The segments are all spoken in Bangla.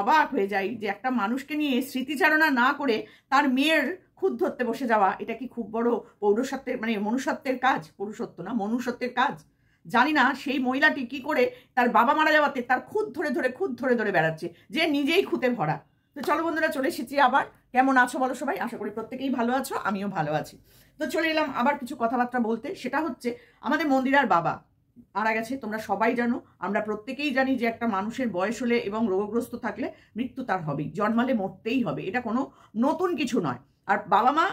অবাক হয়ে যাই যে একটা মানুষকে নিয়ে স্মৃতিচারণা না করে তার মেয়ের খুদ ধরতে বসে যাওয়া, এটা কি খুব বড় পৌরসত্বের মানে মনুষ্যত্বের কাজ? পুরুষত্ব না, মনুষ্যত্বের কাজ। জানি না সেই মহিলাটি কি করে তার বাবা মারা যাওয়াতে তার খুদ ধরে ধরে বেড়াচ্ছে, যে নিজেই খুঁতে ভরা। তো চলো বন্ধুরা, চলে এসেছি আবার। কেমন আছো বলো সবাই? আশা করি প্রত্যেকেই ভালো আছো, আমিও ভালো আছি। তো চলে এলাম আবার কিছু কথাবার্তা বলতে। সেটা হচ্ছে আমাদের মন্দিরার বাবা মারা গেছে। তোমরা সবাই জানো, আমরা প্রত্যেকেই জানি যে একটা মানুষের বয়স হলে এবং রোগগ্রস্ত থাকলে মৃত্যু তার হবেই, জন্মালে মরতেই হবে, এটা কোনো নতুন কিছু নয়। আর বাবা মা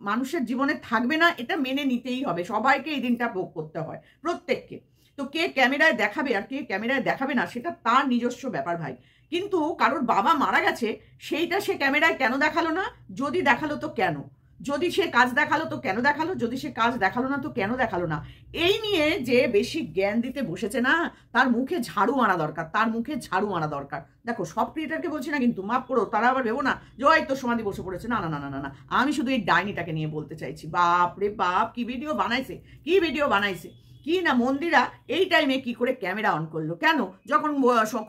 মানুষের জীবনে থাকবে না, এটা মেনে নিতেই হবে, সবাইকে এই দিনটা ভোগ করতে হয়, প্রত্যেককে। তো কে ক্যামেরায় দেখাবে আর কে ক্যামেরায় দেখাবে না, সেটা তার নিজস্ব ব্যাপার ভাই। কিন্তু কারোর বাবা মারা গেছে, সেইটা সে ক্যামেরায় কেন দেখালো না? যদি দেখালো তো কেন? যদি সে কাজ দেখালো তো কেন দেখালো? যদি সে কাজ দেখালো না তো কেন দেখালো না? এই নিয়ে যে বেশি জ্ঞান দিতে বসেছে না, তার মুখে ঝাড়ু মারা দরকার, তার মুখে ঝাড়ু মারা দরকার। দেখো, সব ক্রিয়েটারকে বলছি না কিন্তু, মাফ করো, তারা আবার ভেবো না যে ওই তো সমাধি বসে পড়েছে। না না না না না, আমি শুধু এই ডাইনিটাকে নিয়ে বলতে চাইছি। বাপ রে বাপ, কি ভিডিও বানাইছে, কি ভিডিও বানাইছে! কি না মন্দিরা এই টাইমে কি করে ক্যামেরা অন করলো? কেন? যখন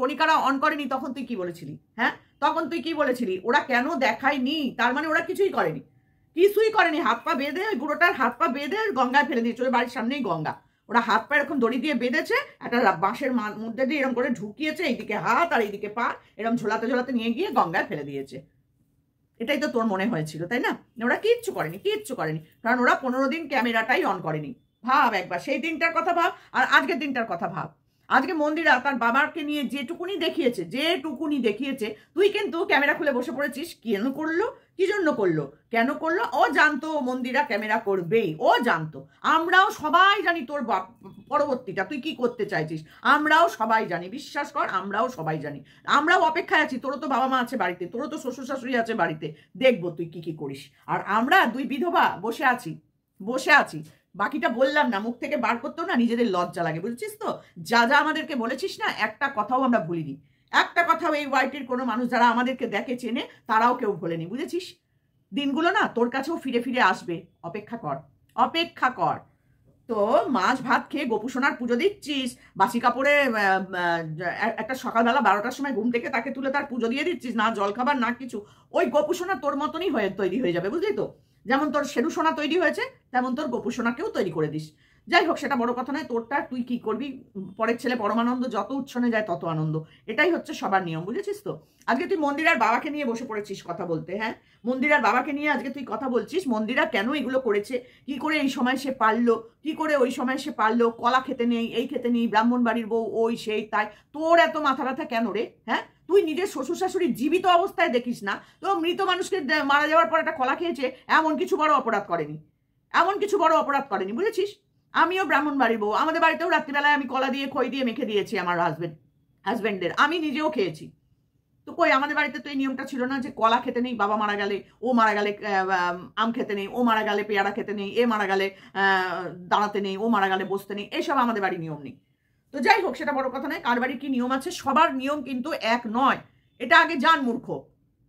কণিকারা অন করেনি তখন তুই কি বলেছিলি? হ্যাঁ, তখন তুই কি বলেছিলি? ওরা কেন দেখায়নি? তার মানে ওরা কিছুই করেনি, কিছুই করেনি। হাত পা বেঁধে, ওই বুড়োটার হাত পা বেঁধে গঙ্গায় ফেলে দিয়েছে। ওই বাড়ির সামনেই গঙ্গা, ওরা হাত পা এরকম দড়ি দিয়ে বেঁধেছে, একটা বাঁশের মধ্যে দিয়ে এরকম করে ঢুকিয়েছে, এইদিকে হাত আর এইদিকে পা এরকম ঝোলাতে ঝোলাতে নিয়ে গিয়ে গঙ্গায় ফেলে দিয়েছে। এটাই তো তোর মনে হয়েছিল, তাই না? ওরা কিচ্ছু করেনি, কিচ্ছু করেনি, কারণ ওরা 15 দিন ক্যামেরাটাই অন করেনি। ভাব একবার, সেই দিনটার কথা ভাব আর আজকের দিনটার কথা ভাব। আজকে মন্দিরা তার বাবাকে নিয়ে যেটুকুনি দেখিয়েছে, তুই কিন্তু ক্যামেরা খুলে বসে পড়েছিস। কেন করলো? কি জন্য করলো? কেন করলো? ও জানতো মন্দিরা ক্যামেরা করবেই, ও জানতো। আমরাও সবাই জানি তোর পরবর্তীটা তুই কি করতে চাইছিস, আমরাও সবাই জানি, বিশ্বাস কর, আমরাও সবাই জানি। আমরাও অপেক্ষায় আছি, তোরও তো বাবা মা আছে বাড়িতে, তোরও তো শ্বশুর শাশুড়ি আছে বাড়িতে, দেখবো তুই কি কি করিস। আর আমরা দুই বিধবা বসে আছি। বাকিটা বললাম না, মুখ থেকে বার করতেও না নিজেদের লজ্জা লাগে, বুঝছিস তো? যা যা আমাদেরকে বলেছিস না, একটা কথাও আমরা ভুলিনি, একটা কথাও এই ওয়াইটির কোনো মানুষ যারা আমাদেরকে দেখে চেনে তারাও কেউ ভোলেনি, বুঝেছিস? দিনগুলো না তোর কাছেও ফিরে ফিরে আসবে, অপেক্ষা কর, অপেক্ষা কর। তো মাছ ভাত খেয়ে গোপুসোনার পুজো দিচ্ছিস, বাসি কাপড়ে একটা সকালবেলা 12টার সময় ঘুম থেকে তাকে তুলে তার পুজো দিয়ে দিচ্ছিস, না জল খাবার না কিছু। ওই গোপুসোনা তোর মতনই তৈরি হয়ে যাবে, বুঝলি তো? যেমন তোর শেরু সোনা তৈরি হয়েছে, তেমন তোর গোপুসোনাকেও তৈরি করে দিস। যাই হোক, সেটা বড় কথা নয়। তোরটা তুই কি করবি, পরের ছেলে পরমানন্দ, যত উচ্ছনে যায় তত আনন্দ, এটাই হচ্ছে সবার নিয়ম, বুঝেছিস তো? আজকে তুই মন্দিরার বাবাকে নিয়ে বসে পড়েছিস কথা বলতে। হ্যাঁ, মন্দিরার বাবাকে নিয়ে আজকে তুই কথা বলছিস, মন্দিরা কেন এগুলো করেছে, কি করে এই সময় সে পারলো, কি করে ওই সময় সে পারলো, কলা খেতে নেই, এই খেতে নেই, ব্রাহ্মণ বাড়ির বউ, ওই সেই তাই। তোর এত মাথা ব্যথা কেন রে? হ্যাঁ, তুই নিজের শ্বশুর শাশুড়ি জীবিত অবস্থায় দেখিস না, তো মৃত মানুষকে মারা যাওয়ার পর একটা কলা খেয়েছে, এমন কিছু বড় অপরাধ করেনি, বুঝেছিস? আমিও ব্রাহ্মণ বাড়ির বউ, আমাদের বাড়িতেও রাত্রিবেলায় আমি কলা দিয়ে খই দিয়ে মেখে দিয়েছি আমার হাজবেন্ডের, আমি নিজেও খেয়েছি। তো কই, আমাদের বাড়িতে তো এই নিয়মটা ছিল না যে কলা খেতে নেই, বাবা মারা গেলে, ও মারা গেলে আম খেতে নেই, ও মারা গেলে পেয়ারা খেতে নেই, এ মারা গেলে দাঁড়াতে নেই, ও মারা গেলে বসতে নেই, এইসব আমাদের বাড়ির নিয়ম নেই। তো যাই হোক, সেটা বড় কথা নয়। কার বাড়ির কি নিয়ম আছে, সবার নিয়ম কিন্তু এক নয়, এটা আগে জান মূর্খ।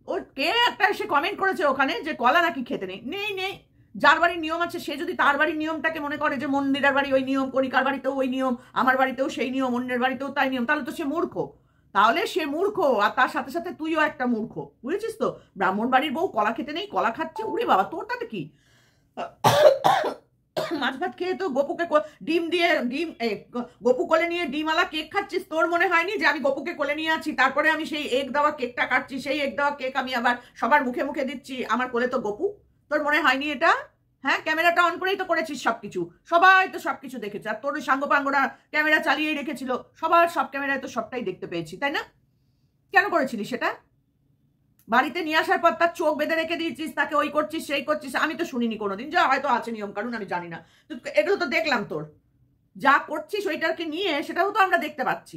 ও কে একটা এসে কমেন্ট করেছে ওখানে যে কলা নাকি খেতে নেই, নেই। যার বাড়ির নিয়ম আছে সে যদি তার বাড়ির নিয়মটাকে মনে করে যে মন্দিরের বাড়ি ওই নিয়ম, কণিকার বাড়িতেও ওই নিয়ম, আমার বাড়িতেও সেই নিয়ম, অন্যের বাড়িতেও তাই নিয়ম, তাহলে তো সে মূর্খ। আর তার সাথে সাথে তুইও একটা মূর্খ, বুঝেছিস তো? ব্রাহ্মণ বাড়ির বউ কলা খেতে নেই, কলা খাচ্ছে, উড়ে বাবা, তোর তাতে কি? মাছ ভাত খেয়ে তো গপুকে গপু কোলে নিয়ে ডিমওয়ালা কেক খাচ্ছিস, তোর মনে হয়নি যে আমি গপুকে কোলে নিয়ে আছি, তারপরে আমি সেই এগ দেওয়া কেকটা কাটছি, সেই এগ দেওয়া কেক আমি আবার সবার মুখে মুখে দিচ্ছি, আমার কোলে তো গপু? তোর মনে হয়নি এটা? হ্যাঁ, ক্যামেরাটা অন করেই তো করেছিস সবকিছু, সবাই তো সবকিছু দেখেছে। আর তোর সাঙ্গপাঙ্গরা ক্যামেরা চালিয়েই রেখেছিল, সবার সব ক্যামেরায় তো সবটাই দেখতে পেয়েছি, তাই না? কেন করেছিলি সেটা? বাড়িতে নিয়ে আসার পর তার চোখ বেঁধে রেখে দিয়েছিস, তাকে ওই করছিস সেই করছিস, আমি তো শুনিনি কোনোদিন, যা হয়তো আছে নিয়ম কারণ আমি জানি না। তো এগুলো তো দেখলাম, তোর যা করছিস ওইটাকে নিয়ে, সেটাও তো আমরা দেখতে পাচ্ছি।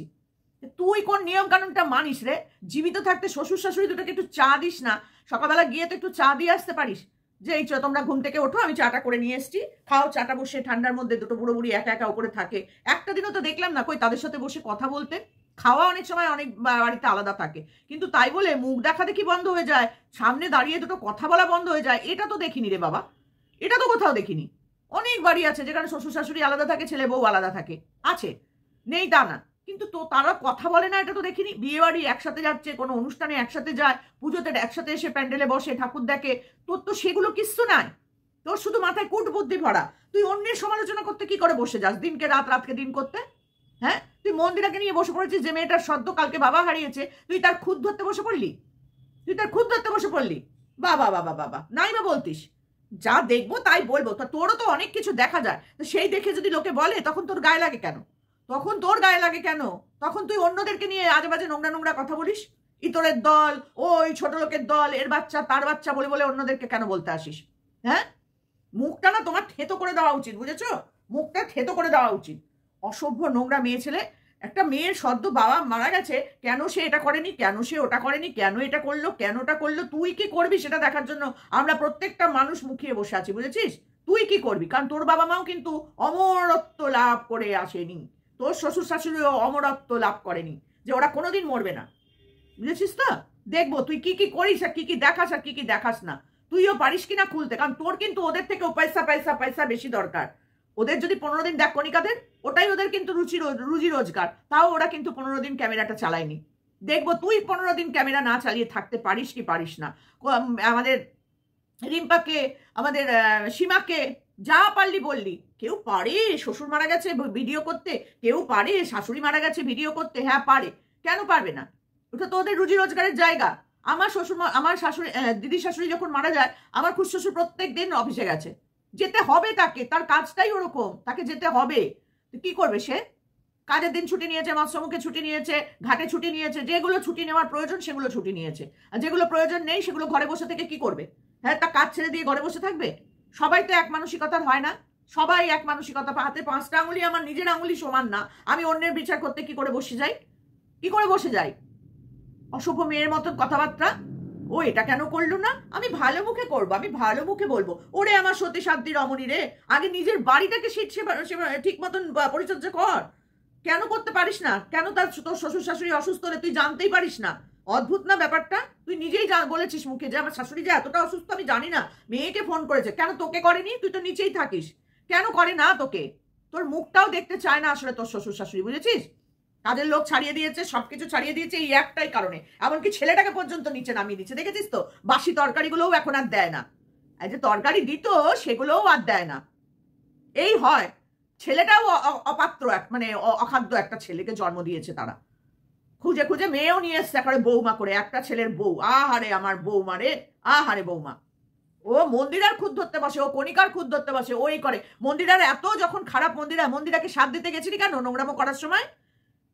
তুই কোন নিয়ম কানুনটা মানিস রে? জীবিত থাকতে শ্বশুর শাশুড়ি দুটোকে একটু চা দিস না? সকালবেলা গিয়ে তো একটু চা দিয়ে আসতে পারিস, যে এই তোমরা ঘুম থেকে ওঠো, আমি চাটা করে নিয়ে এসছি, খাও। চাটা বসে ঠান্ডার মধ্যে দুটো বুড়ো বুড়ি একা একা উপরে থাকে, একটা দিনও তো দেখলাম না কই তাদের সাথে বসে কথা বলতে। খাওয়া অনেক সময় অনেক বাড়িতে আলাদা থাকে, কিন্তু তাই বলে মুখ দেখা দেখি বন্ধ হয়ে যায়, সামনে দাঁড়িয়ে দুটো কথা বলা বন্ধ হয়ে যায়, এটা তো দেখিনি রে বাবা, এটা তো কোথাও দেখিনি। অনেক বাড়ি আছে যেখানে শ্বশুর শাশুড়ি আলাদা থাকে, ছেলে বউ আলাদা থাকে, আছে, নেই তা না। কিন্তু তো তারা কথা বলে না, এটা তো দেখিনি। বিয়ে বাড়ি একসাথে যাচ্ছে, কোনো অনুষ্ঠানে একসাথে যায়, পুজোতে একসাথে এসে প্যান্ডেলে বসে ঠাকুর দেখে, তোর তো সেগুলো কিচ্ছু নাই। তোর শুধু মাথায় কুট বুদ্ধি ভরা। তুই অন্যের সমালোচনা করতে কি করে বসে যাস, দিনকে রাত, রাতকে দিন করতে? হ্যাঁ, তুই মন্দিরাকে নিয়ে বসে পড়েছিস, যে মেয়েটার সদ্য কালকে বাবা হারিয়েছে, তুই তার খুদ ধরতে বসে পড়লি? বাবা বাবা বাবা, নাই বা বলতিস? যা দেখবো তাই বলবো। তা তোরও তো অনেক কিছু দেখা যায়, তো সেই দেখে যদি লোকে বলে তখন তোর গায়ে লাগে কেন? তখন তুই অন্যদেরকে নিয়ে আজে বাজে নোংরা নোংরা কথা বলিস। ইতরের দল, ওই ছোট লোকের দল, এর বাচ্চা তার বাচ্চা বলে বলে অন্যদেরকে কেন বলতে আসিস? হ্যাঁ, মুখটা না তোমার থেতো করে দেওয়া উচিত, বুঝেছো? মুখটা থেতো করে দেওয়া উচিত। অসভ্য নোংরা মেয়ে ছেলে। একটা মেয়ের সদ্য বাবা মারা গেছে, কেন সে এটা করেনি, কেন সে ওটা করেনি, কেন এটা করলো, কেন ওটা করলো, তুই কি করবি সেটা দেখার জন্য আমরা প্রত্যেকটা মানুষ মুখিয়ে বসে আছি, বুঝেছিস? তুই কি করবি? কারণ তোর বাবা মাও কিন্তু অমরত্ব লাভ করে আসেনি, তোর শ্বশুর শাশুড়িও অমরত্ব লাভ করেনি, যে ওরা কোনোদিন মরবে না, বুঝেছিস তো? দেখবো তুই কি কি করিস আর কি কি দেখাস আর কি কি দেখাস না। তুইও পারিস কিনা খুলতে, কারণ তোর কিন্তু ওদের থেকেও পয়সা পয়সা পয়সা বেশি দরকার। ওদের যদি 15 দিন দেখ কণিকাদের, ওটাই ওদের কিন্তু রুজি রোজগার, তাও ওরা কিন্তু 15 দিন ক্যামেরাটা চালায়নি। দেখবো তুই 15 দিন ক্যামেরা না চালিয়ে থাকতে পারিস কি পারিস না। আমাদের রিম্পাকে, আমাদের সীমাকে যা পারলি বললি। কেউ পারে শ্বশুর মারা গেছে ভিডিও করতে, কেউ পারে শাশুড়ি মারা গেছে ভিডিও করতে, হ্যাঁ পারে, কেন পারবে না? ওটা তো ওদের রুজি রোজগারের জায়গা। আমার শ্বশুর, আমার শাশুড়ি, দিদি শাশুড়ি যখন মারা যায়, আমার খুশশ্বশুর প্রত্যেক দিন অফিসে গেছে, যেতে হবে তাকে, তার কাজটাই ওরকম, তাকে যেতে হবে। কি করবে সে? কাজের দিন ছুটি নিয়েছে, মৎস্যমুখে ছুটি নিয়েছে, ঘাটে ছুটি নিয়েছে, যেগুলো ছুটি নেওয়ার প্রয়োজন সেগুলো ছুটি নিয়েছে, আর যেগুলো প্রয়োজন নেই সেগুলো ঘরে বসে থেকে কি করবে? হ্যাঁ, তা কাজ ছেড়ে দিয়ে ঘরে বসে থাকবে? সবাই তো এক মানসিকতার হয় না, সবাই এক মানসিকতা। হাতে 5টা আঙুলি, আমার নিজের আঙুলি সমান না, আমি অন্যের বিচার করতে কি করে বসে যাই? কি করে বসে যাই? অশুভ মেয়ের মতন কথাবার্তা। ও এটা কেন করলো না? আমি ভালো মুখে করবো, আমি ভালো মুখে বলবো, ওরে আমার সতী সাধ্যি রমণী রে, আগে নিজের বাড়িটাকে ঠিক মতন পরিচর্যা কর। কেন করতে পারিস না? কেন তোর শ্বশুর শাশুড়ি অসুস্থ হলে তুই জানতেই পারিস না? অদ্ভুত না ব্যাপারটা? তুই নিজেই বলেছিস মুখে যে আমার শাশুড়ি যে এতটা অসুস্থ আমি জানি না, মেয়েকে ফোন করেছে, কেন তোকে করেনি? তুই তো নিচেই থাকিস, কেন করে না তোকে? তোর মুখটাও দেখতে চায় না আসলে তোর শ্বশুর শাশুড়ি, বুঝেছিস? কাজের লোক ছাড়িয়ে দিয়েছে, সবকিছু ছাড়িয়ে দিয়েছে এই একটাই কারণে, এমনকি ছেলেটাকে পর্যন্ত নিচে নামিয়ে দিচ্ছে, দেখেছিস তো? বাসি তরকারিগুলোও এখন আর দেয় না, এই যে তরকারি দিত সেগুলোও আর দেয় না। এই হয়, ছেলেটাও অপাত্র, মানে অখাদ্য একটা ছেলেকে জন্ম দিয়েছে তারা, খুঁজে খুঁজে মেয়েও নিয়ে এসছে একেবারে বৌমা করে, একটা ছেলের বউ। আহারে আমার বৌমা রে, আহারে বৌমা। ও মন্দিরার খুদ ধরতে বসে, ও কণিকার খুদ ধরতে বসে, ওই করে। মন্দিরার এত যখন খারাপ, মন্দিরাকে সাথ দিতে গেছিলি কেন নোংরামো করার সময়?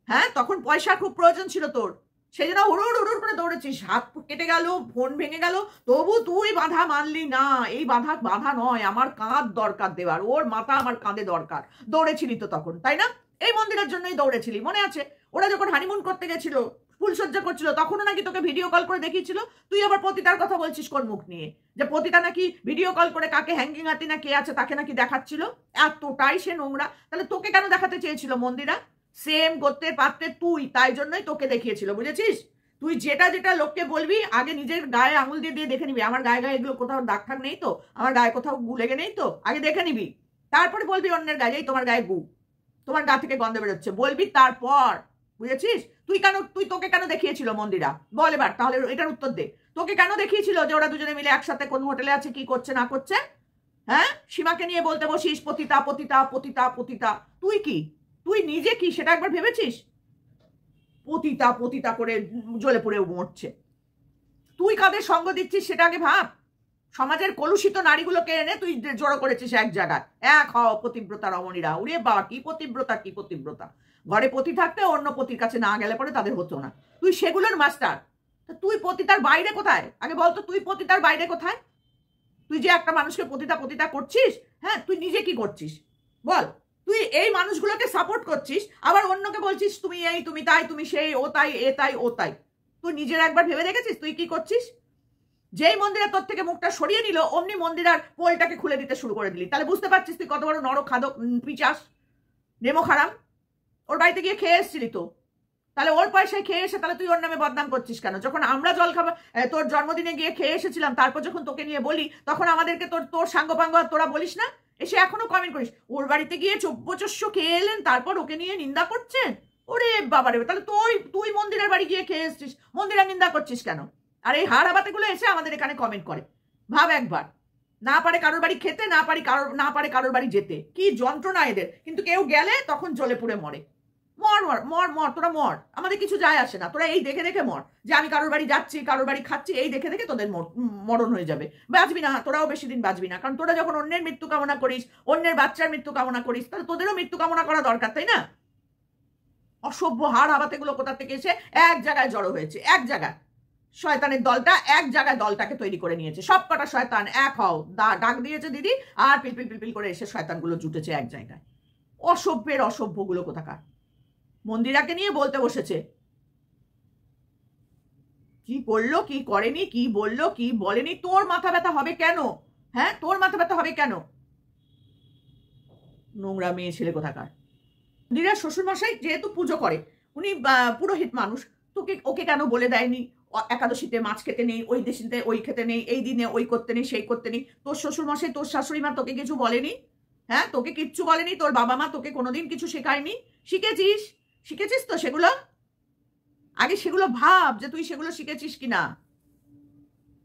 হ্যাঁ, তখন পয়সার খুব প্রয়োজন ছিল তোর, সেই জন্য হুড়ুর হুড়ুর করে দৌড়েছিস, হাত কেটে গেল, ফোন ভেঙে গেল, তবু তুই বাধা মানলি না। এই বাধা নয়, আমার কাঁধ দরকার দেওয়ার, ওর মাথা আমার কাঁধে দরকার। দৌড়েছিলি তো তখন, তাই না? এই মন্দিরের জন্যই দৌড়েছিলি, মনে আছে? ওরা যখন হানিমুন করতে গেছিল, ফুলসজ্জা করছিল, তখনও নাকি তোকে ভিডিও কল করে দেখিয়েছিল। তুই আবার পতিতার কথা বলছিস কোন মুখ নিয়ে? যে পতিতা নাকি ভিডিও কল করে কাকে হ্যাঙ্গিং হাতি না কে আছে তাকে নাকি দেখাচ্ছিল। এতটাই সে নোংরা। তাহলে তোকে কেন দেখাতে চেয়েছিল মন্দিরা? সেম করতে পারতে তুই, তাই জন্যই তোকে দেখিয়েছিল, বুঝেছিস? তুই যেটা যেটা লোককে বলবি, আগে নিজের গায়ে আঙুল দিয়ে দিয়ে দেখে নিবি, আমার গায়ে গায়ে এগুলো কোথাও দাগ ঠাক নেই তো, আমার গায়ে কোথাও গু লেগে নেই তো, আগে দেখে নিবি, তারপরে বলবি অন্যের গায়ে, এই তোমার গায়ে গু, তোমার গা থেকে গন্ধ বেরোচ্ছে, বলবি তারপর, বুঝেছিস? তোকে কেন দেখিয়েছিল মন্দিরা? বল এবার, তাহলে এটার উত্তর দে। তোকে কেন দেখিয়েছিল যে ওরা দুজনে মিলে একসাথে কোন হোটেলে আছে, কি করছে না করছে? হ্যাঁ, সীমাকে নিয়ে বলতে বসিস পতিতা পতিতা পতিতা পতিতা। তুই নিজে কি সেটা একবার ভেবেছিস? পতিতা পতিতা করে জ্বলে পুড়ে মরছে। তুই কাদের সঙ্গ দিচ্ছিস সেটা আগে ভাব। সমাজের কলুষিত নারীগুলোকে এনে তুই জড়ো করেছিস এক জায়গায়। এক হও পতিব্রতা রমণীরা। উড়ে বা কি পতিব্রতা, কি পতিব্রতা! ঘরে পতি থাকতে অন্য পতির কাছে না গেলে পরে তাদের হতো না। তুই সেগুলোর মাস্টার। তুই পতিতার বাইরে কোথায়? আগে বলতো, তুই পতিতার বাইরে কোথায়? তুই যে একটা মানুষকে পতিতা পতিতা করছিস, হ্যাঁ, তুই নিজে কি করছিস বল? তুই এই মানুষগুলোকে সাপোর্ট করছিস, আবার অন্যকে বলছিস তুমি এই, তুমি তাই, তুমি সেই, ও তাই, এ তাই, ও তাই। তুই নিজের একবার ভেবে দেখেছিস তুই কি করছিস? যেই মন্দিরা তোর থেকে মুখটা সরিয়ে নিল, অমনি মন্দিরার পোলটাকে খুলে দিতে শুরু করে দিলি। তাহলে বুঝতে পারছিস তুই কত বড় নরক খাদক পিচাস, নেমো খারাম। ওর বাড়িতে গিয়ে খেয়ে এসছিলি তো, তাহলে ওর পয়সায় খেয়ে এসে তাহলে তুই ওর নামে বদনাম করছিস কেন? যখন আমরা জল খাবার তোর জন্মদিনে গিয়ে খেয়ে এসেছিলাম, তারপর যখন তোকে নিয়ে বলি, তখন আমাদেরকে তোর সাঙ্গপাঙ্গ তোরা বলিস না? এসে এখনো কমেন্ট করিস ওর বাড়িতে গিয়ে চব্বচস্য খেয়ে এলেন, তারপর ওকে নিয়ে নিন্দা করছেন। ওরে বাবারে, তাহলে তুই মন্দিরের বাড়ি গিয়ে খেয়ে এসছিস, মন্দিরের নিন্দা করছিস কেন? আর এই হাড়াবাতেগুলো এসে আমাদের এখানে কমেন্ট করে। ভাব একবার, না পারে কারোর বাড়ি খেতে, না পারে কারোর বাড়ি যেতে, কি যন্ত্রণা এদের। কিন্তু কেউ গেলে তখন জ্বলে পুড়ে মরে। মর মর মর মর, তোরা মর, আমাদের কিছু যায় আসে না। তোরা এই দেখে দেখে মর যে আমি কারোর বাড়ি যাচ্ছি, কারোর বাড়ি খাচ্ছি, এই দেখে দেখে তোদের মরণ হয়ে যাবে। বাঁচবি না, তোরাও বেশি দিন বাঁচবি না। কারণ তোরা যখন অন্যের মৃত্যু কামনা করিস, অন্যের বাচ্চার মৃত্যু কামনা করিস, তাহলে তোদেরও মৃত্যু কামনা করা দরকার, তাই না? অসভ্য হাড় হাবাতেগুলো কোথা থেকে এসে এক জায়গায় জড়ো হয়েছে, এক জায়গায়। শয়তানের দলটা এক জায়গায় দলটাকে তৈরি করে নিয়েছে। সব কটা শয়তান এক হও ডাক দিয়েছে দিদি, আর পিলপিল পিলপিল করে এসে শয়তানগুলো জুটেছে এক জায়গায়। অসভ্যের অসভ্যগুলো কোথাকার। মন্দিরাকে নিয়ে বলতে বসেছে, কি করলো কি করেনি, কি বললো কি বলেনি, তোর মাথা ব্যথা হবে কেন? হ্যাঁ, তোর মাথা ব্যথা হবে কেন? নোংরা মেয়ে ছেলে কোথাকার। মন্দিরার শ্বশুরমশাই যেহেতু পুজো করে, উনি পুরোহিত মানুষ, ওকে কেন বলে দেয়নি একাদশীতে মাছ খেতে নেই, ওই দেশিতে ওই খেতে নেই, এই দিনে ওই করতে নেই, সেই করতে নেই? তোর শ্বশুরমশাই, তোর শাশুড়ি মা তোকে কিছু বলেনি? হ্যাঁ, তোকে কিচ্ছু বলেনি? তোর বাবা মা তোকে কোনোদিন কিছু শেখায়নি? শিখেছিস তো সেগুলো? আগে সেগুলো ভাব যে তুই সেগুলো শিখেছিস কিনা।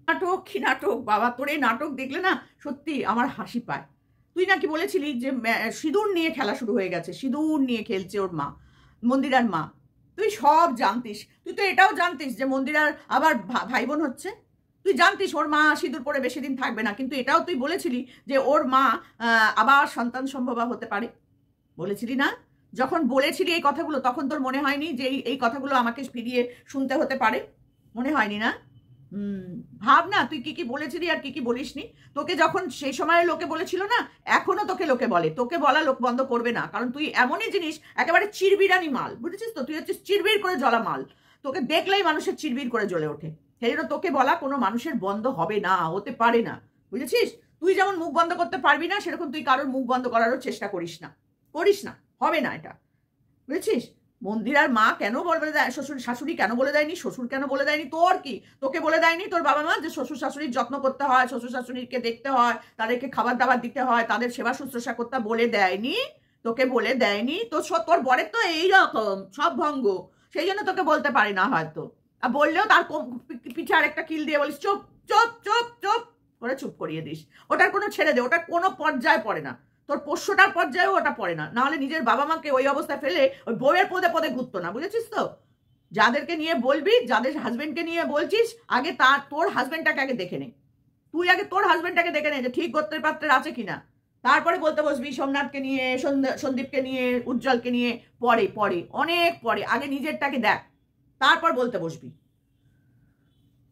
নাটক কি নাটক বাবা, তোর এই নাটক দেখলে না সত্যি আমার হাসি পায়। তুই নাকি বলেছিলি যে সিঁদুর নিয়ে খেলা শুরু হয়ে গেছে, সিঁদুর নিয়ে খেলছে ওর মা, মন্দিরার মা। তুই সব জানতিস, তুই তো এটাও জানতিস যে মন্দিরার আবার ভাই বোন হচ্ছে। তুই জানতিস ওর মা সিঁদুর পরে বেশি দিন থাকবে না, কিন্তু এটাও তুই বলেছিলি যে ওর মা আবার সন্তান সম্ভবা হতে পারে, বলেছিলি না? যখন বলেছিলি এই কথাগুলো, তখন তোর মনে হয়নি যে এই কথাগুলো আমাকে ফিরিয়ে শুনতে হতে পারে? মনে হয়নি না? ভাব না তুই কি কি বলেছিলি আর কি কি বলিসনি। তোকে যখন সেই সময় লোকে বলেছিল না, এখনো তোকে লোকে বলে, তোকে বলা লোক বন্ধ করবে না। কারণ তুই এমনই জিনিস, একেবারে চিরবিরানি মাল, বুঝেছিস তো? তুই হচ্ছিস চিরবির করে জ্বলা মাল। তোকে দেখলেই মানুষের চিরবির করে জ্বলে ওঠে। সেই জন্য তোকে বলা কোনো মানুষের বন্ধ হবে না, হতে পারে না, বুঝেছিস? তুই যেমন মুখ বন্ধ করতে পারবি না, সেরকম তুই কারোর মুখ বন্ধ করারও চেষ্টা করিস না, হবে না এটা, বুঝেছিস? মন্দিরার মা কেন বলে দেয়, শ্বশুর শাশুড়ি কেন বলে দেয়নি, শ্বশুর কেন বলে দেয়নি? তোর কি, তোকে বলে দেয়নি তোর বাবা মা যে শ্বশুর শাশুড়ির যত্ন করতে হয়, শ্বশুর শাশুড়িকে দেখতে হয়, তাদেরকে খাবার দাবার দিতে হয়, তাদের সেবা শুশ্রূষা করতে বলে দেয়নি? তোকে বলে দেয়নি? তোর বরের তো এইরকম সব ভঙ্গ, সেই জন্য তোকে বলতে পারি না হয়তো। আর বললেও তার পিঠে আরেকটা কিল দিয়ে বলিস চুপ চুপ চুপ চুপ করে চুপ করিয়ে দিস। ওটার কোনো ছেড়ে দে, ওটার কোনো পর্যায়ে পড়ে না, তোর পোষ্যটার পর্যায়েও ওটা পড়ে না। নাহলে নিজের বাবা মাকে ওই অবস্থায় ফেলে ওই বউয়ের পদে পদে ঘুরতো না, বুঝেছিস তো? যাদেরকে নিয়ে বলবি, যাদের হাজবেন্ডকে নিয়ে বলছিস, আগে তোর হাজবেন্ডটাকে আগে দেখে নে। তুই আগে তোর হাজবেন্ডটাকে দেখে নে যে ঠিক গোত্রের পাত্রের আছে কিনা, তারপরে বলতে বসবি সোমনাথকে নিয়ে, সন্দীপকে নিয়ে, উজ্জ্বলকে নিয়ে। পরে অনেক পরে, আগে নিজেরটাকে দেখ, তারপর বলতে বসবি।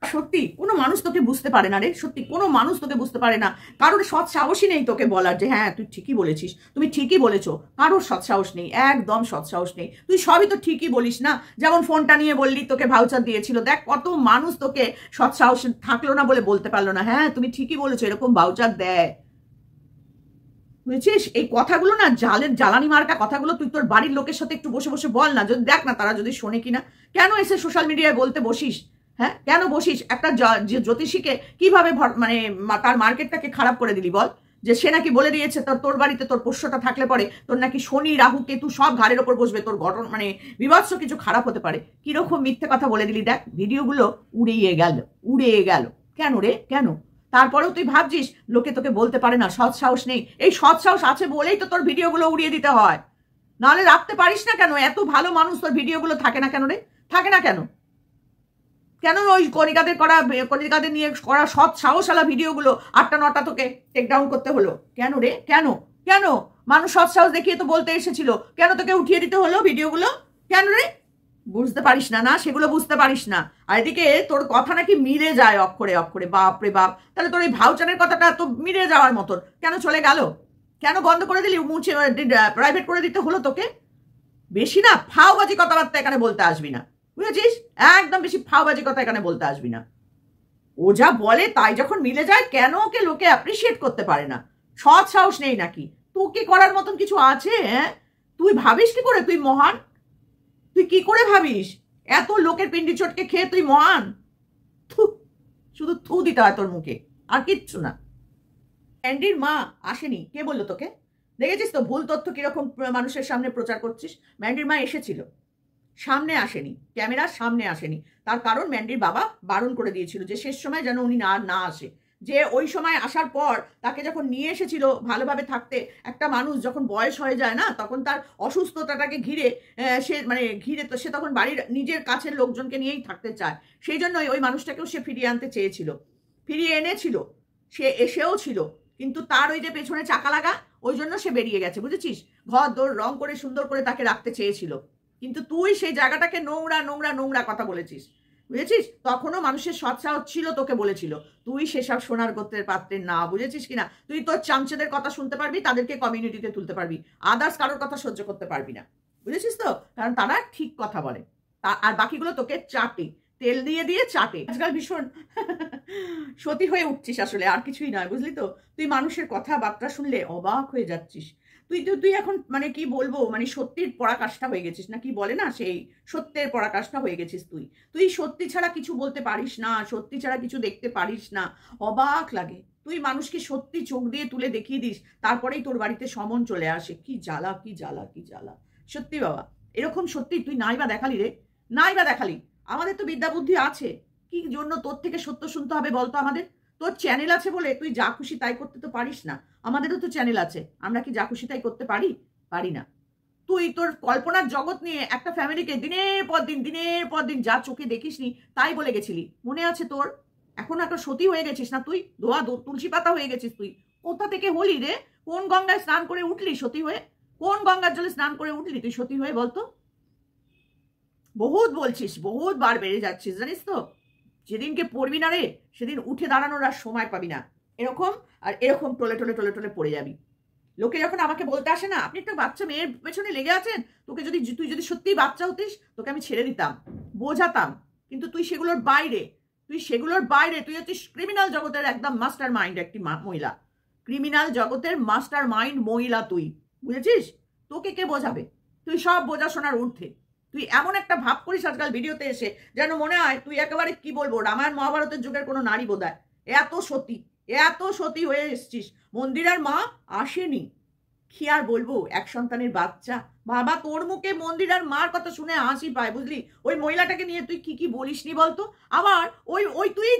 সত্যি কোনো মানুষ তোকে বুঝতে পারে না রে, সত্যি কোনো মানুষ তোকে বুঝতে পারে না। কারোর সৎ সাহসই নেই তোকে বলার যে হ্যাঁ তুই ঠিকই বলেছিস, তুমি ঠিকই বলেছো। কারোর সৎ সাহস নেই, একদম সৎ সাহস নেই। তুই সবই তো ঠিকই বলিস না। যেমন ফোনটা নিয়ে বললি তোকে ভাউচার দিয়েছিল, দেখ কত মানুষ তোকে সৎ সাহস থাকলো না বলে বলতে পারলো না হ্যাঁ তুমি ঠিকই বলেছো, এরকম ভাউচার দেয়, বুঝেছিস? এই কথাগুলো না জ্বালানি মার্কা কথাগুলো তুই তোর বাড়ির লোকের সাথে একটু বসে বসে বল না, যদি দেখ না তারা যদি শোনে কিনা। কেন এসে সোশ্যাল মিডিয়ায় বলতে বসিস? হ্যাঁ কেন বসিস? একটা জ্যোতিষীকে কিভাবে মানে তার মার্কেটটাকে খারাপ করে দিলি বল? যে সে নাকি বলে দিয়েছে তোর বাড়িতে তোর পোষ্যটা থাকলে পরে তোর নাকি শনি রাহু কেতু সব ঘাড়ের ওপর বসবে, তোর গঠন মানে বিভৎস কিছু খারাপ হতে পারে। কিরকম মিথ্যে কথা বলে দিলি, দেখ ভিডিওগুলো উড়িয়ে গেল। কেন রে, কেন? তারপরেও তুই ভাবছিস লোকে তোকে বলতে পারে না, সৎ সাহস নেই। এই সৎ সাহস আছে বলেই তো তোর ভিডিওগুলো উড়িয়ে দিতে হয়, নাহলে রাখতে পারিস না কেন? এত ভালো মানুষ, তোর ভিডিওগুলো থাকে না কেন রে? থাকে না কেন? কেন ওই কণিকাদের নিয়ে করা সৎ সাহসালা ভিডিওগুলো 8টা 9টা তোকে টেকডাউন করতে হলো? কেন রে, কেন? কেন? মানুষ সৎ সাহস দেখিয়ে তো বলতে এসেছিল, কেন তোকে উঠিয়ে দিতে হলো ভিডিওগুলো? কেন রে? বুঝতে পারিস না, সেগুলো বুঝতে পারিস না। আর এদিকে তোর কথা নাকি মিলে যায় অক্ষরে অক্ষরে, বাপ রে বাপ। তাহলে তোর এই ভাউচারের কথাটা তো মিলে যাওয়ার মতন, কেন চলে গেল? কেন বন্ধ করে দিলি, মুছে প্রাইভেট করে দিতে হলো তোকে? বেশি না ফাওবাজি কথাবার্তা এখানে বলতে আসবি না, বুঝেছিস? একদম বেশি ফাওবাজি কথা এখানে বলতে আসবি না। ও যা বলে তাই যখন মিলে যায়, কেন ওকে লোকে অ্যাপ্রিসিয়েট করতে পারে না? সৎ সাহস নেই নাকি? তোকে করার মতন কিছু আছে? হ্যাঁ তুই ভাবিস কি করে তুই মহান? তুই কি করে ভাবিস এত লোকের পিন্ডি চটকে খেয়ে তুই মহান? শুধু থু দিতে হয় তোর মুখে, আর কিচ্ছু না। ম্যান্ডির মা আসেনি, কে বললো তোকে? দেখেছিস তো ভুল তথ্য কিরকম মানুষের সামনে প্রচার করছিস। ম্যান্ডির মা এসেছিল, সামনে আসেনি, ক্যামেরার সামনে আসেনি। তার কারণ ম্যান্ডির বাবা বারণ করে দিয়েছিল যে শেষ সময় যেন উনি না আসে। যে ওই সময় আসার পর তাকে যখন নিয়ে এসেছিল ভালোভাবে থাকতে, একটা মানুষ যখন বয়স হয়ে যায় না, তখন তার অসুস্থতাটাকে ঘিরে সে তখন বাড়ির নিজের কাছের লোকজনকে নিয়েই থাকতে চায়। সেই জন্যই ওই মানুষটাকেও সে ফিরিয়ে আনতে চেয়েছিল, ফিরিয়ে এনেছিল, সে এসেও ছিল। কিন্তু তার ওই যে পেছনে চাকা লাগা, ওই জন্য সে বেরিয়ে গেছে, বুঝেছিস? ঘর দোর রং করে সুন্দর করে তাকে রাখতে চেয়েছিল, কিন্তু তুই সেই জায়গাটাকে নোংরা নোংরা নোংরা কথা বলেছিস, বুঝেছিস? তখনও মানুষের সৎসাহস ছিল, তোকে বলেছিল। তুই সেসব শোনার গোত্রের পাত্রের না, বুঝেছিস কিনা? তুই তোর চামচেদের কথা শুনতে পারবি, তাদেরকে কমিউনিটিতে তুলতে পারবি, আদার্স কারোর কথা সহ্য করতে পারবি না, বুঝেছিস তো? কারণ তারা ঠিক কথা বলে, আর বাকিগুলো তোকে চাটে, তেল দিয়ে দিয়ে চাটে। আজকাল ভীষণ সতী হয়ে উঠছিস আসলে, আর কিছুই নয়, বুঝলি তো? তুই মানুষের কথাবার্তা শুনলে অবাক হয়ে যাচ্ছিস। তুই এখন মানে কি বলবো, মানে সত্যির পরাকাষ্ঠা হয়ে গেছিস, না কি বলে না, সেই সত্যের পরাকাষ্ঠা হয়ে গেছিস তুই সত্যি ছাড়া কিছু বলতে পারিস না, সত্যি ছাড়া কিছু দেখতে পারিস না। অবাক লাগে, তুই মানুষকে সত্যি চোখ দিয়ে তুলে দেখিয়ে দিস, তারপরেই তোর বাড়িতে সমন চলে আসে। কি জ্বালা, কি জ্বালা, কি জ্বালা, সত্যি বাবা। এরকম সত্যি তুই নাই বা দেখালি রে, নাই বা দেখালি। আমাদের তো বিদ্যা বুদ্ধি আছে, কি জন্য তোর থেকে সত্য শুনতে হবে বলতো আমাদের? তোর চ্যানেল আছে বলে তুই যা খুশি তাই করতে তো পারিস না। আমাদেরও তো চ্যানেল আছে, আমরা কি যা খুশি তাই করতে পারি? পারি না। তুই তোর কল্পনার জগৎ নিয়ে একটা ফ্যামিলিকে দিনের পর দিন যা চোখে দেখিস নি তাই বলে গেছিলি, মনে আছে তোর? এখন একটা সতী হয়ে গেছিস না তুই, তুলসী পাতা হয়ে গেছিস তুই। কোথা থেকে হলি রে? কোন গঙ্গায় স্নান করে উঠলি সতী হয়ে? কোন গঙ্গার জলে স্নান করে উঠলি তুই সতী হয়ে বলতো? বহুত বলছিস, বহুত বার বেড়ে যাচ্ছিস, জানিস তো? যেদিনকে পড়বি না রে, সেদিন উঠে দাঁড়ানোর আর সময় পাবি না। এরকম আর এরকম টলে টলে টলে টলে পড়ে যাবি। লোকে যখন আমাকে বলতে আসে না, আপনি একটা বাচ্চা মেয়ের পেছনে লেগে আছেন, তুই যদি সত্যিই বাচ্চা হতিস, তোকে আমি ছেড়ে দিতাম, বোঝাতাম। কিন্তু তুই সেগুলোর বাইরে, তুই হচ্ছিস ক্রিমিনাল জগতের একদম মাস্টার মাইন্ড একটি মহিলা, ক্রিমিনাল জগতের মাস্টার মাইন্ড মহিলা তুই, বুঝেছিস? তোকে কে বোঝাবে? তুই সব বোঝাশোনার ঊর্ধ্বে। তুই এমন একটা ভাব করিস আজকাল ভিডিওতে এসে, যেন মনে হয় তুই একেবারে কি বলবো, রামায়ণ মহাভারতের যুগের কোনো নারী বোধহয়। এত সতী হয়ে এসছিস। মন্দিরার মা আসেনি, কি আর বলবো, এক সন্তানের বাচ্চা। বাবা, তোর মুখে মন্দিরার মার কথা শুনে হাসি পায়, বুঝলি? ওই মহিলাটাকে নিয়ে তুই কি বলিসনি বলতো? আবার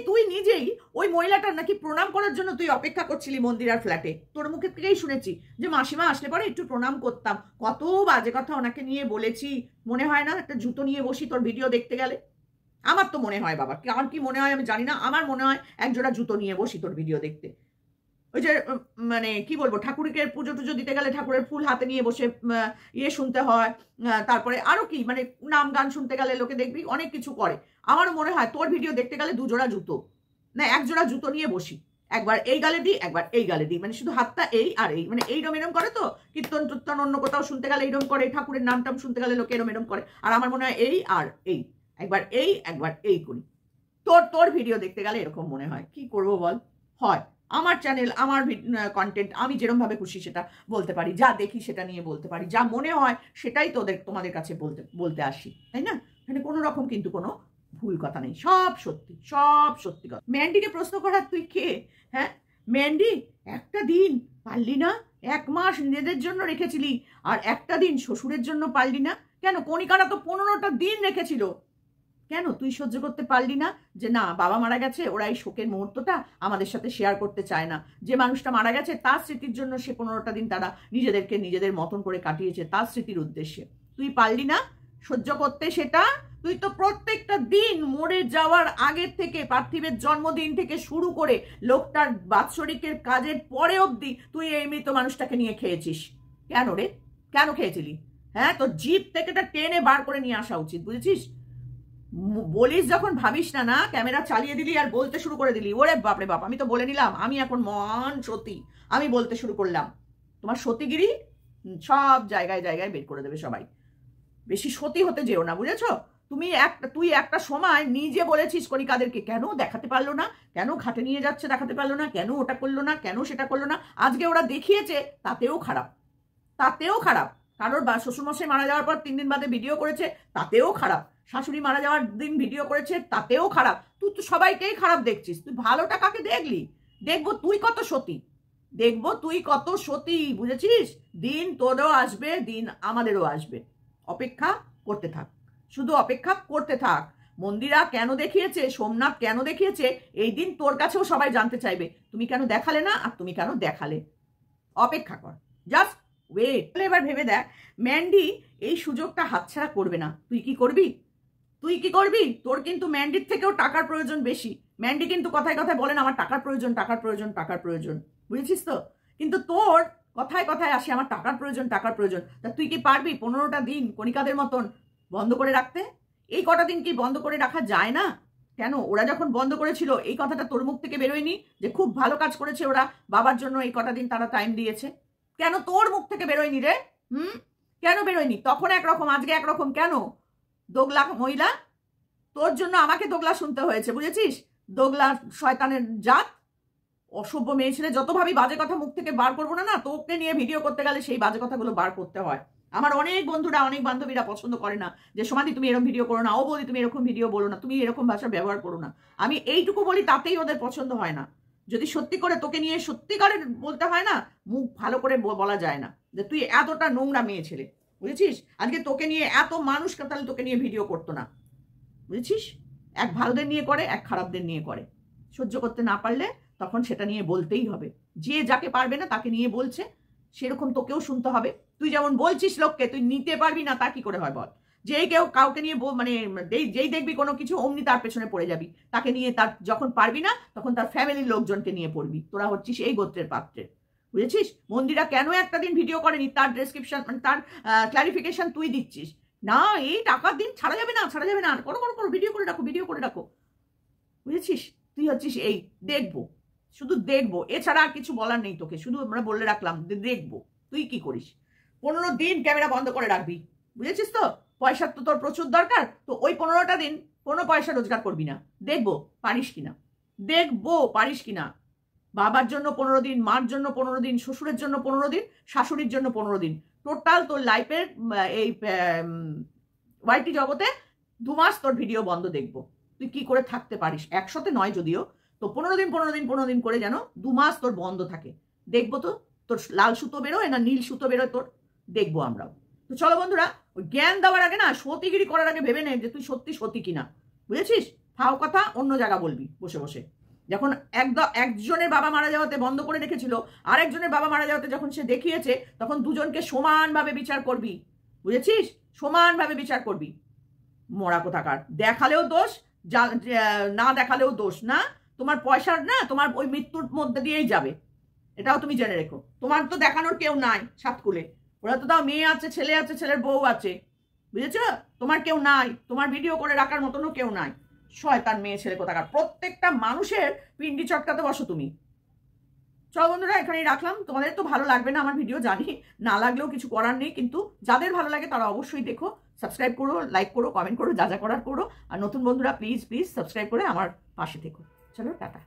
তুই নিজেই ওই মহিলাটার নাকি প্রণাম করার জন্য তুই অপেক্ষা করছিলি মন্দিরার ফ্ল্যাটে। তোর মুখে থেকেই শুনেছি যে মাসিমা আসলে পরে একটু প্রণাম করতাম। কত বাজে কথা ওনাকে নিয়ে বলেছি, মনে হয় না একটা জুতো নিয়ে বসি তোর ভিডিও দেখতে গেলে? আমার তো মনে হয় বাবা, আমার কি মনে হয় আমি জানি না, আমার মনে হয় একজোড়া জুতো নিয়ে বসি তোর ভিডিও দেখতে। ওই যে মানে কি বলবো, ঠাকুরকে পুজো টুজো দিতে গেলে ঠাকুরের ফুল হাতে নিয়ে বসে ইয়ে শুনতে হয়, তারপরে আরো কি মানে নাম গান শুনতে গেলে লোকে দেখবি অনেক কিছু করে। আমারও মনে হয় তোর ভিডিও দেখতে গেলে দুজোড়া জুতো, না একজোড়া জুতো নিয়ে বসি, একবার এই গালে দিই, একবার এই গালে দিই, মানে শুধু হাতটা এই আর এই, মানে এইরম এরম করে। তো কীর্তন টুর্তন অন্য কোথাও শুনতে গেলে এইরম করে, ঠাকুরের নাম টাম শুনতে গেলে লোকে এরম করে। আর আমার মনে হয় এই আর এই, একবার এই করি। তোর ভিডিও দেখতে গেলে এরকম মনে হয়। কি করবো বল? হয় আমার চ্যানেল, আমার কন্টেন্ট, আমি যেরকম ভাবে খুশি সেটা বলতে পারি, যা দেখি সেটা নিয়ে বলতে পারি, যা মনে হয় সেটাই তোমাদের কাছে বলতে আসি, তাই না? এখানে কোনো রকম কিন্তু কোনো ভুল কথা নেই, সব সত্যি কথা। ম্যান্ডিকে প্রশ্ন করার তুই কে? হ্যাঁ ম্যান্ডি, একটা দিন পারলি না? 1 মাস নিজেদের জন্য রেখেছিলি, আর একটা দিন শ্বশুরের জন্য পারলি না কেন? কণিকারা তো 15টা দিন রেখেছিল, কেন তুই সহ্য করতে পারলি না? যে না, বাবা মারা গেছে, ওরা এই শোকের মুহূর্তটা আমাদের সাথে শেয়ার করতে চায় না। যে মানুষটা মারা গেছে তার স্মৃতির জন্য সে 15টা দিন তারা নিজেদের মতন করে কাটিয়েছে তার স্মৃতির উদ্দেশ্যে। তুই পারলি না সহ্য করতে সেটা? তুই তো প্রত্যেকটা দিন মরে যাওয়ার আগের থেকে, পার্থিবের জন্মদিন থেকে শুরু করে লোকটার বাৎসরিকের কাজের পরে অবধি তুই এই মৃত মানুষটাকে নিয়ে খেয়েছিস। কেন রে? কেন খেয়েছিলি? হ্যাঁ, তোর জিভ থেকে এটা টেনে বার করে নিয়ে আসা উচিত, বুঝেছিস? বলিস যখন ভাবিস না, ক্যামেরা চালিয়ে দিলি আর বলতে শুরু করে দিলি, ওরে বাপরে বাপ, আমি তো বলে নিলাম আমি এখন মহান সতী, আমি বলতে শুরু করলাম। তোমার সতীগিরি সব জায়গায় জায়গায় বের করে দেবে সবাই। বেশি সতী হতে যেও না, বুঝেছো? তুই একটা সময় নিজে বলেছিস কণিকাদেরকে, কেন দেখাতে পারলো না, কেন ঘাটে নিয়ে যাচ্ছে দেখাতে পারলো না, কেন ওটা করলো না, কেন সেটা করলো না। আজকে ওরা দেখিয়েছে, তাতেও খারাপ। কারোর শ্বশুরমশাই মারা যাওয়ার পর 3 দিন বাদে ভিডিও করেছে, তাতেও খারাপ। শাশুড়ি মারা যাওয়ার দিন ভিডিও করেছে, তাতেও খারাপ। তুই তো সবাইকেই খারাপ দেখছিস, তুই ভালোটা কাকে দেখলি? দেখবো তুই কত সতী, বুঝেছিস? দিন তোরও আসবে, দিন আমাদেরও আসবে, অপেক্ষা করতে থাক। শুধু অপেক্ষা করতে থাক। মন্দিরা কেন দেখিয়েছে, সোমনাথ কেন দেখিয়েছে, এই দিন তোর কাছেও সবাই জানতে চাইবে তুমি কেন দেখালে না, আর তুমি কেন দেখালে। অপেক্ষা কর, জাস্ট ওয়েট। এবার ভেবে দেখ, ম্যান্ডি এই সুযোগটা হাতছাড়া করবে না। তুই কি করবি? তুই কি করবি? তোর কিন্তু ম্যান্ডির থেকেও টাকার প্রয়োজন বেশি। ম্যান্ডি কিন্তু কথায় কথায় বলেন আমার টাকার প্রয়োজন, টাকার প্রয়োজন, টাকার প্রয়োজন, বুঝেছিস তো? কিন্তু তোর কথায় কথায় আসে আমার টাকার প্রয়োজন, টাকার প্রয়োজন। তা তুই কি পারবি 15টা দিন কণিকাদের মতন বন্ধ করে রাখতে? এই কটা দিন কি বন্ধ করে রাখা যায় না? কেন ওরা যখন বন্ধ করেছিল এই কথাটা তোর মুখ থেকে বেরোয়নি যে খুব ভালো কাজ করেছে ওরা, বাবার জন্য এই কটা দিন তারা টাইম দিয়েছে? কেন তোর মুখ থেকে বেরোয়নি রে? কেন বেরোয়নি? তখন একরকম, আজকে একরকম কেন? দোগলা মহিলা, তোর জন্য আমাকে দোগলা শুনতে হয়েছে, বুঝেছিস? দোগলা শয়তানের জাত, অসভ্য মেয়ে ছেলে। যত ভাবি বাজে কথা মুখ থেকে বার করবো না, তোকে নিয়ে ভিডিও করতে গেলে সেই বাজে কথাগুলো বার করতে হয়। আমার অনেক বন্ধুরা, অনেক বান্ধবীরা পছন্দ করে না যে সমাধি তুমি এরকম ভিডিও করো না, ও বলি তুমি এরকম ভিডিও বলো না, তুমি এরকম ভাষা ব্যবহার করো না। আমি এইটুকু বলি তাতেই ওদের পছন্দ হয় না। যদি সত্যি করে তোকে নিয়ে সত্যিকারের বলতে হয় না, মুখ ভালো করে বলা যায় না যে তুই এতটা নোংরা মেয়ে ছেলে, বুঝেছিস? আজকে তোকে নিয়ে এত মানুষ তাহলে তোকে নিয়ে ভিডিও করতো না, বুঝেছিস? এক ভালোদের নিয়ে করে, এক খারাপদের নিয়ে করে। সহ্য করতে না পারলে তখন সেটা নিয়ে বলতেই হবে। যে যাকে পারবে না তাকে নিয়ে বলছে, সেরকম তোকেও শুনতে হবে। তুই যেমন বলছিস লোককে, তুই নিতে পারবি না তা কি করে হয় বল? যেই কেউ কাউকে নিয়ে মানে যেই দেখবি কোনো কিছু অমনি তার পেছনে পড়ে যাবি, তাকে নিয়ে তার যখন পারবি না তখন তার ফ্যামিলির লোকজনকে নিয়ে পড়বি। তোরা হচ্ছিস এই গোত্রের পাত্রের, বুঝেছিস? মন্দিরা কেন একটা দিন ভিডিও করেনি তার ডেসক্রিপশন মানে তার ক্লারিফিকেশন তুই দিচ্ছিস না। এই টাকার দিন ছাড়া যাবে না, ছাড়া যাবে না, করো ভিডিও করে রাখো, ভিডিও করে রাখো, বুঝেছিস? তুই হচ্ছিস এই দেখবো, শুধু দেখবো, এছাড়া আর কিছু বলার নেই তোকে। শুধু আমরা বলে রাখলাম দেখবো তুই কি করিস। 15 দিন ক্যামেরা বন্ধ করে রাখবি, বুঝেছিস তো? পয়সার তো তোর প্রচুর দরকার, তো ওই 15টা দিন কোনো পয়সা রোজগার করবি না। দেখবো পারিস কিনা, দেখবো পারিস কিনা। বাবার জন্য 15 দিন, মার জন্য 15 দিন, শ্বশুরের জন্য 15 দিন, শাশুড়ির জন্য 15 দিন, টোটাল তোর লাইফের এই ওয়াইটি জগতে 2 মাস তোর ভিডিও বন্ধ দেখবো। তুই কি করে থাকতে পারিস? 100তে নয় যদিও, তো 15 দিন 15 দিন 15 দিন করে যেন 2 মাস তোর বন্ধ থাকে। দেখবো তো তোর লাল সুতো বেরোয় না নীল সুতো বেরোয়, তোর দেখবো আমরাও। তো চলো বন্ধুরা, ওই জ্ঞান দেওয়ার আগে না, সতীগিরি করার আগে ভেবে নে যে তুই সত্যি সতী কিনা, বুঝেছিস? ফাও কথা অন্য জায়গা বলবি বসে বসে। যখন একজনের বাবা মারা যাওয়াতে বন্ধ করে রেখেছিল, আরেকজনের বাবা মারা যাওয়াতে যখন সে দেখিয়েছে, তখন দুজনকে সমানভাবে বিচার করবি, বুঝেছিস? সমানভাবে বিচার করবি। মরা কোথাকার, দেখালেও দোষ, না দেখালেও দোষ না। তোমার পয়সার না, তোমার ওই মৃত্যুর মধ্যে দিয়েই যাবে, এটাও তুমি জেনে রেখো। তোমার তো দেখানোর কেউ নাই সাতকুলে, ওরা তো তাও মেয়ে আছে, ছেলে আছে, ছেলের বউ আছে, বুঝেছো? তোমার কেউ নাই, তোমার ভিডিও করে রাখার মতনও কেউ নাই। শয়তান মেয়ে ছেলে কোথাকার, প্রত্যেকটা মানুষের পিন্ডি চটকাতে বসো তুমি। চলো বন্ধুরা, এখানেই রাখলাম। তোমাদের তো ভালো লাগবে না আমার ভিডিও জানি, না লাগলেও কিছু করার নেই, কিন্তু যাদের ভালো লাগে তারা অবশ্যই দেখো, সাবস্ক্রাইব করো, লাইক করো, কমেন্ট করো, যা যা করার করো। আর নতুন বন্ধুরা প্লিজ প্লিজ সাবস্ক্রাইব করে আমার পাশে থেকো। চলো টাটা।